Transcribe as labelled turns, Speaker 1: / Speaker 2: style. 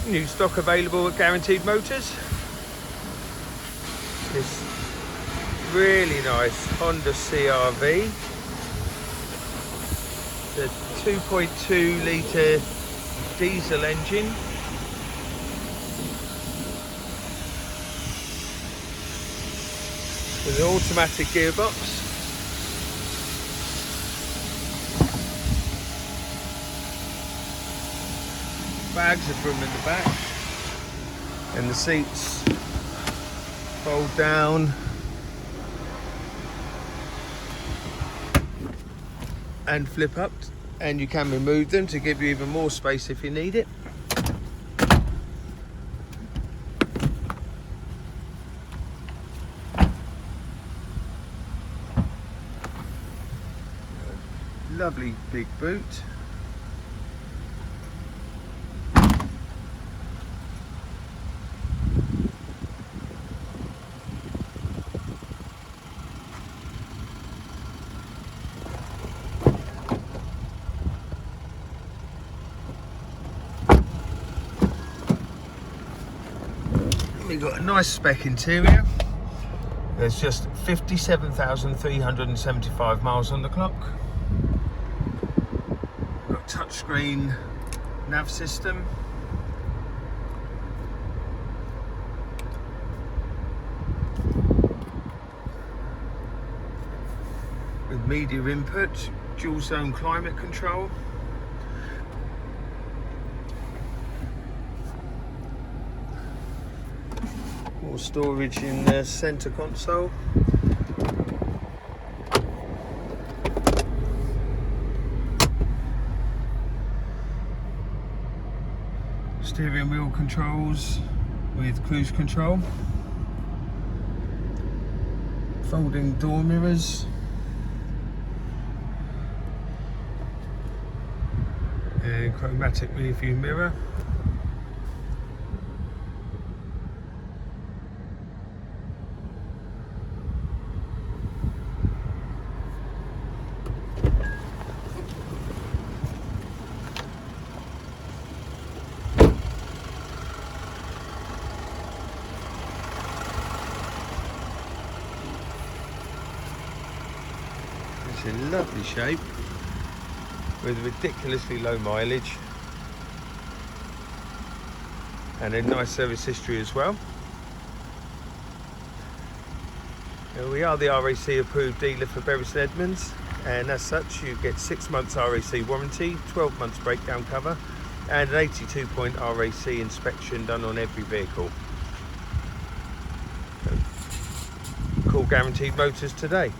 Speaker 1: New stock available at Guaranteed Motors. This really nice Honda CRV. The 2.2 litre diesel engine. With an automatic gearbox. Bags of room in the back. And the seats fold down. And flip up, and you can remove them to give you even more space if you need it. Lovely big boot. We've got a nice spec interior. There's just 57,375 miles on the clock. Got touchscreen nav system. With media input, dual zone climate control. More storage in the center console. Steering wheel controls with cruise control. Folding door mirrors. And chromatic rear view mirror. It's in lovely shape with ridiculously low mileage and a nice service history as well. We are the RAC Approved Dealer for Bury St Edmunds, and as such you get 6 months RAC warranty, 12 months breakdown cover and an 82-point RAC inspection done on every vehicle. Call Guaranteed Motors today.